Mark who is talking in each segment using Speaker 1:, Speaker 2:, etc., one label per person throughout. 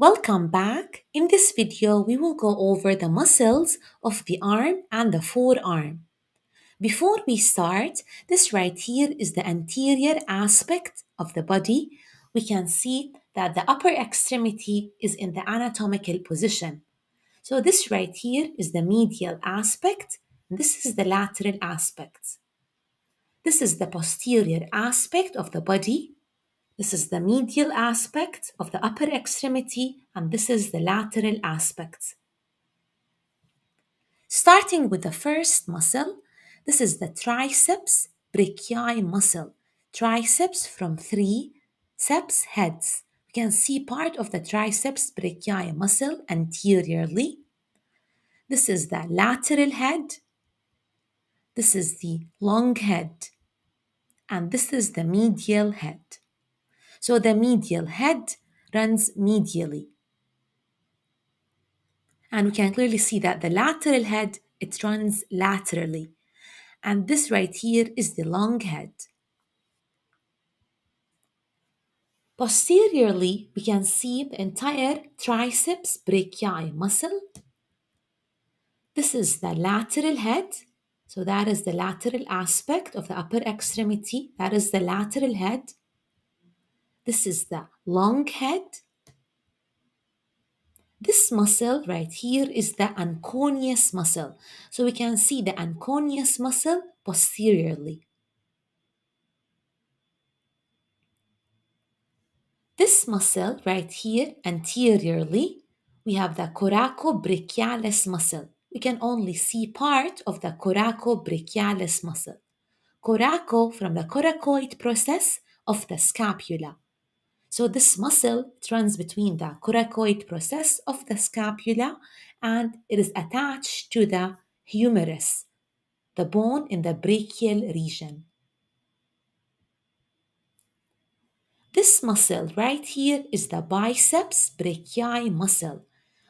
Speaker 1: Welcome back. In this video, we will go over the muscles of the arm and the forearm. Before we start, this right here is the anterior aspect of the body. We can see that the upper extremity is in the anatomical position. So this right here is the medial aspect, and this is the lateral aspect. This is the posterior aspect of the body. This is the medial aspect of the upper extremity, and this is the lateral aspect. Starting with the first muscle, this is the triceps brachii muscle. Triceps from three ceps heads. We can see part of the triceps brachii muscle anteriorly. This is the lateral head. This is the long head. And this is the medial head. So the medial head runs medially. And we can clearly see that the lateral head, it runs laterally. And this right here is the long head. Posteriorly, we can see the entire triceps brachii muscle. This is the lateral head. So that is the lateral aspect of the upper extremity. That is the lateral head. This is the long head. This muscle right here is the anconeus muscle. So we can see the anconeus muscle posteriorly. This muscle right here anteriorly, we have the coracobrachialis muscle. We can only see part of the coracobrachialis muscle. Coraco from the coracoid process of the scapula. So this muscle runs between the coracoid process of the scapula and it is attached to the humerus, the bone in the brachial region. This muscle right here is the biceps brachii muscle.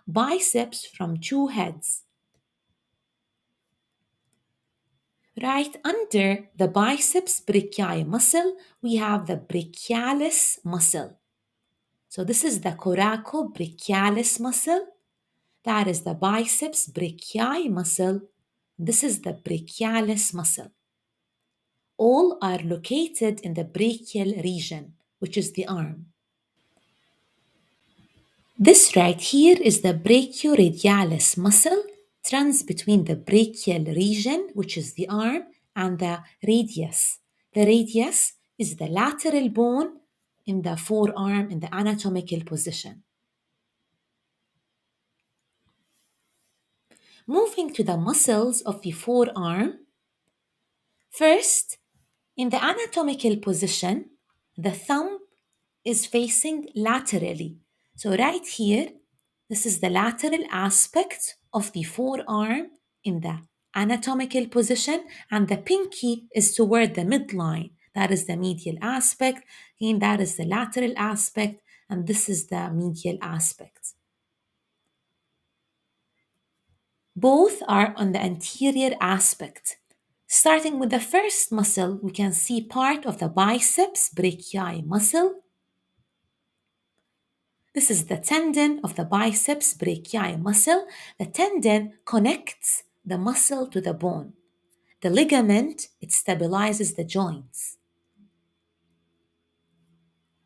Speaker 1: Biceps from two heads. Right under the biceps brachii muscle, we have the brachialis muscle. So this is the coracobrachialis muscle. That is the biceps brachii muscle. This is the brachialis muscle. All are located in the brachial region, which is the arm. This right here is the brachioradialis muscle. It runs between the brachial region, which is the arm, and the radius. The radius is the lateral bone in the forearm in the anatomical position. Moving to the muscles of the forearm. First, in the anatomical position, the thumb is facing laterally. So right here, this is the lateral aspect of the forearm in the anatomical position, and the pinky is toward the midline. That is the medial aspect, and that is the lateral aspect, and this is the medial aspect. Both are on the anterior aspect. Starting with the first muscle, we can see part of the biceps brachii muscle. This is the tendon of the biceps brachii muscle. The tendon connects the muscle to the bone. The ligament, it stabilizes the joints.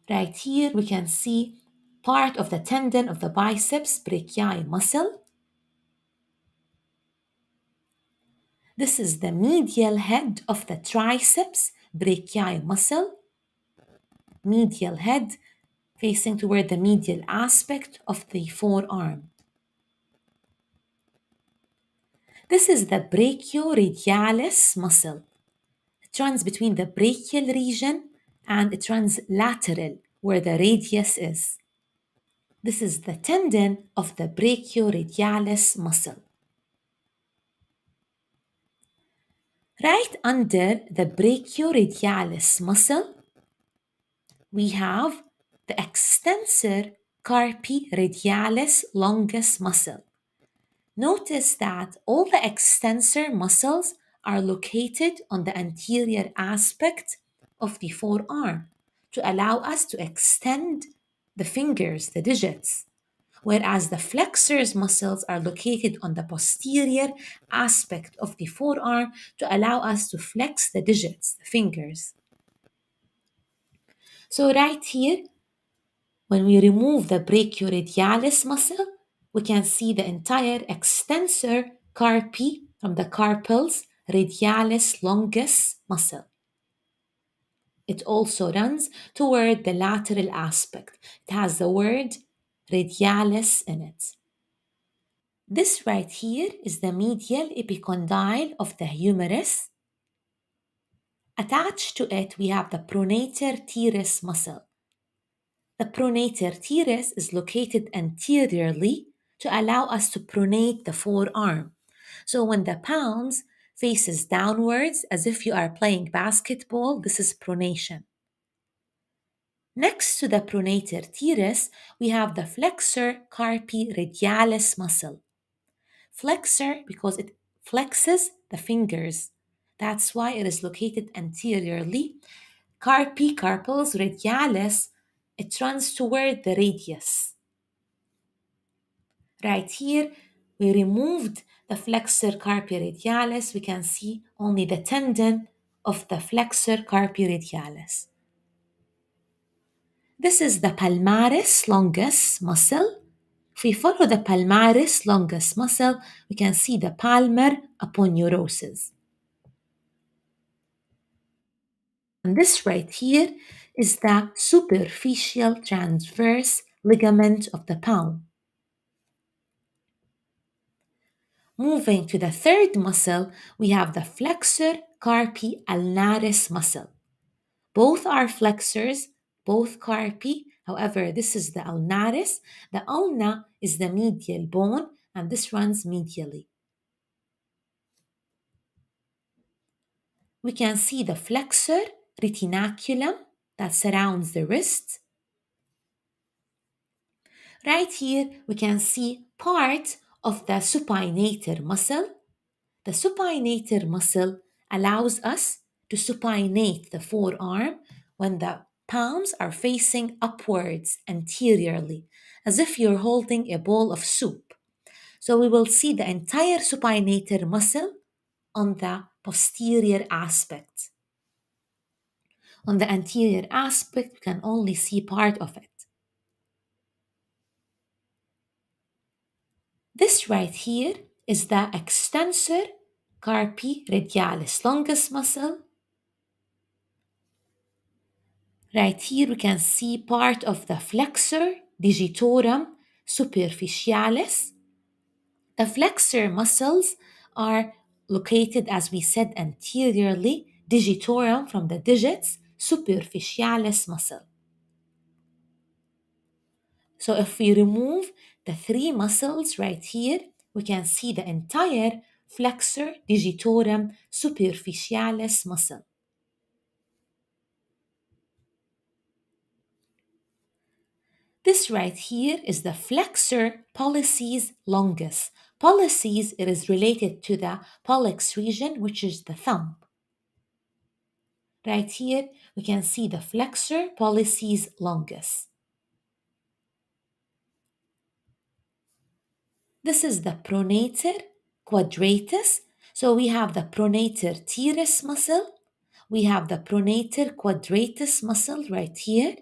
Speaker 1: Right here, we can see part of the tendon of the biceps brachii muscle. This is the medial head of the triceps brachii muscle. Medial head facing toward the medial aspect of the forearm. This is the brachioradialis muscle. It runs between the brachial region and it runs lateral where the radius is. This is the tendon of the brachioradialis muscle. Right under the brachioradialis muscle, we have the extensor carpi radialis longus muscle. Notice that all the extensor muscles are located on the anterior aspect of the forearm to allow us to extend the fingers, the digits. whereas the flexors muscles are located on the posterior aspect of the forearm to allow us to flex the digits, the fingers. So right here, when we remove the brachioradialis muscle, we can see the entire extensor carpi from the carpals radialis longus muscle. It also runs toward the lateral aspect. It has the word radialis in it. This right here is the medial epicondyle of the humerus. Attached to it, we have the pronator teres muscle. The pronator teres is located anteriorly to allow us to pronate the forearm. So when the palms faces downwards as if you are playing basketball, this is pronation. Next to the pronator teres, we have the flexor carpi radialis muscle. Flexor because it flexes the fingers. That's why it is located anteriorly. Carpi, carpals, radialis, it runs toward the radius. Right here, we removed the flexor carpi radialis. We can see only the tendon of the flexor carpi radialis. This is the palmaris longus muscle. If we follow the palmaris longus muscle, we can see the palmar aponeurosis. And this right here is the superficial transverse ligament of the palm. Moving to the third muscle, we have the flexor carpi ulnaris muscle. Both are flexors, both carpi. However, this is the ulnaris. The ulna is the medial bone, and this runs medially. We can see the flexor retinaculum that surrounds the wrist. Right here, we can see part of the supinator muscle. The supinator muscle allows us to supinate the forearm when the palms are facing upwards anteriorly, as if you're holding a bowl of soup. So we will see the entire supinator muscle on the posterior aspect. On the anterior aspect, we can only see part of it. This right here is the extensor carpi radialis longus muscle. Right here we can see part of the flexor digitorum superficialis. The flexor muscles are located, as we said, anteriorly, digitorum from the digits, superficialis muscle. So if we remove the three muscles right here, we can see the entire flexor digitorum superficialis muscle. This right here is the flexor pollicis longus. Pollicis, it is related to the pollex region, which is the thumb. Right here, we can see the flexor pollicis longus. This is the pronator quadratus. So we have the pronator teres muscle. We have the pronator quadratus muscle right here.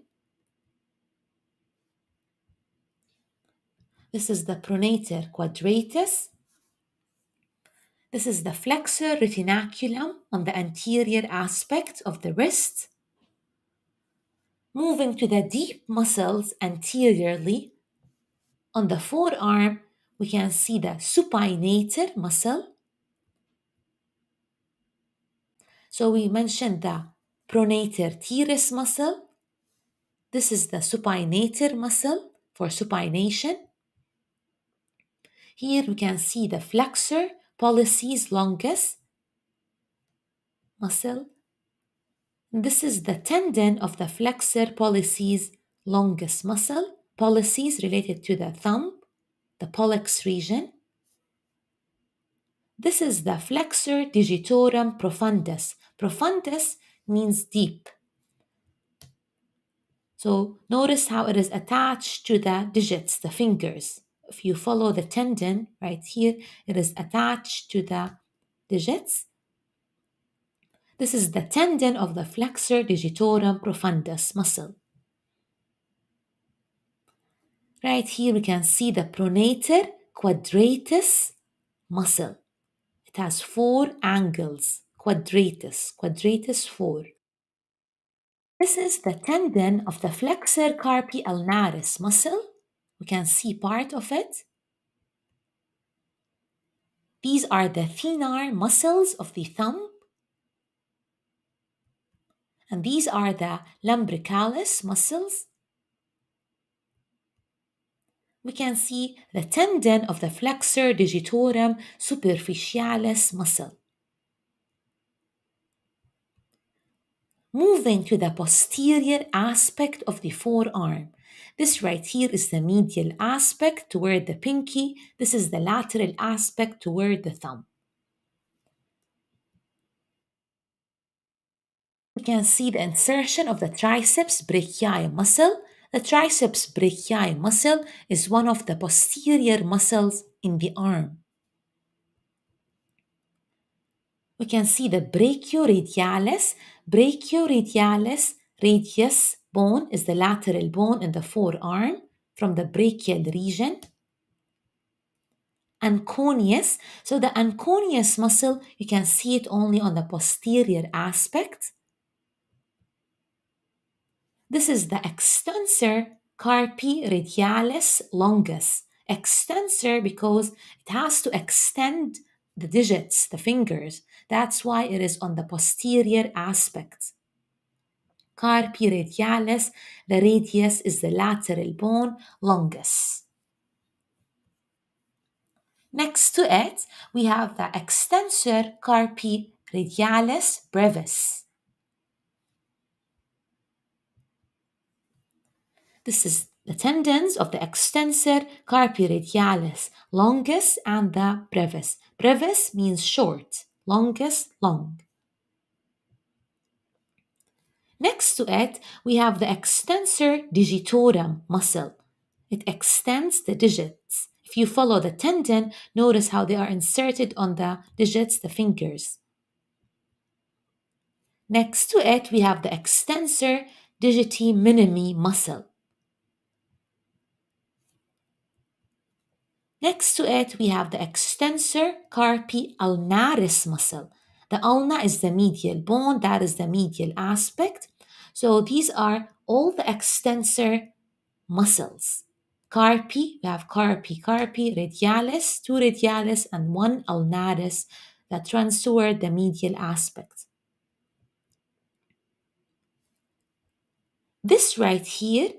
Speaker 1: This is the pronator quadratus. This is the flexor retinaculum on the anterior aspect of the wrist. Moving to the deep muscles anteriorly, on the forearm, we can see the supinator muscle. So we mentioned the pronator teres muscle. This is the supinator muscle for supination. Here we can see the flexor pollicis longus muscle. This is the tendon of the flexor pollicis longus muscle. Pollicis related to the thumb, the pollex region. This is the flexor digitorum profundus. Profundus means deep. So notice how it is attached to the digits, the fingers. If you follow the tendon right here, it is attached to the digits. This is the tendon of the flexor digitorum profundus muscle. Right here we can see the pronator quadratus muscle. It has 4 angles, quadratus 4. This is the tendon of the flexor carpi ulnaris muscle. We can see part of it. These are the thenar muscles of the thumb. And these are the lumbricalis muscles. We can see the tendon of the flexor digitorum superficialis muscle. Moving to the posterior aspect of the forearm. This right here is the medial aspect toward the pinky. This is the lateral aspect toward the thumb. We can see the insertion of the triceps brachii muscle. The triceps brachii muscle is one of the posterior muscles in the arm. We can see the brachioradialis. Brachioradialis radius bone is the lateral bone in the forearm from the brachial region. Anconeus. So the anconeus muscle, you can see it only on the posterior aspect. This is the extensor carpi radialis longus. Extensor because it has to extend the digits, the fingers. That's why it is on the posterior aspect. Carpi radialis, the radius is the lateral bone, longus. Next to it, we have the extensor carpi radialis brevis. This is the tendons of the extensor carpi radialis longus and the brevis. Brevis means short, longus, long. Next to it, we have the extensor digitorum muscle. It extends the digits. If you follow the tendon, notice how they are inserted on the digits, the fingers. Next to it, we have the extensor digiti minimi muscle. Next to it, we have the extensor carpi ulnaris muscle. The ulna is the medial bone, that is the medial aspect. So these are all the extensor muscles. Carpi, we have carpi, radialis, 2 radialis, and 1 ulnaris that runs toward the medial aspect. This right here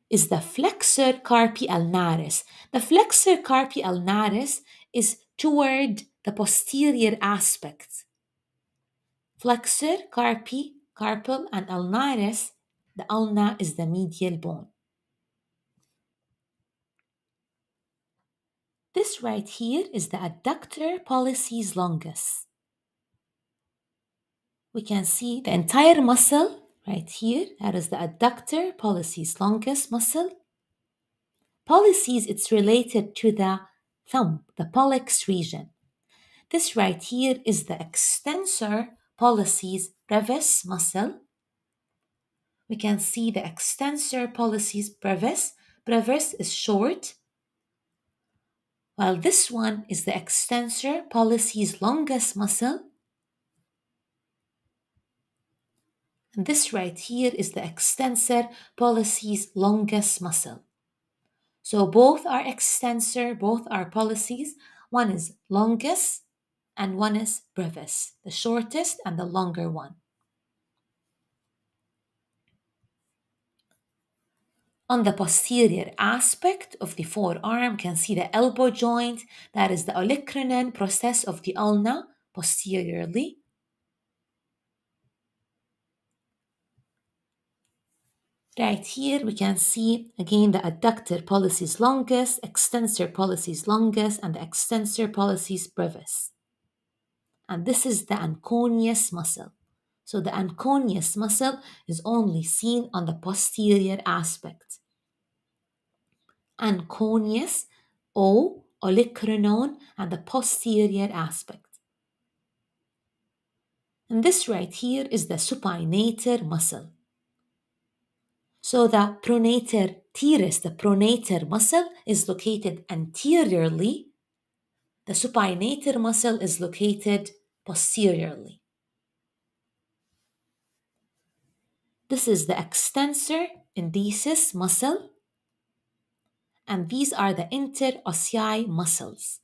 Speaker 1: is the flexor carpi ulnaris. The flexor carpi ulnaris is toward the posterior aspect. Flexor, carpal, and ulnaris, the ulna is the medial bone. This right here is the adductor pollicis longus. We can see the entire muscle right here. That is the adductor pollicis longus muscle. Pollicis, it's related to the thumb, the pollex region. This right here is the extensor pollicis brevis muscle. We can see the extensor pollicis brevis. Brevis is short, while this one is the extensor pollicis longus muscle. And this right here is the extensor pollicis longus muscle. So both are extensor, both are pollicis. One is longus and one is brevis, the shortest and the longer one. On the posterior aspect of the forearm, you can see the elbow joint, that is the olecranon process of the ulna posteriorly. Right here, we can see again the adductor pollicis longus, extensor pollicis longus, and the extensor pollicis brevis. And this is the anconeus muscle. So the anconeus muscle is only seen on the posterior aspect. Anconeus, olecranon, and the posterior aspect. And this right here is the supinator muscle. So the pronator teres, the pronator muscle, is located anteriorly. The supinator muscle is located posteriorly. This is the extensor indicis muscle, and these are the interossei muscles.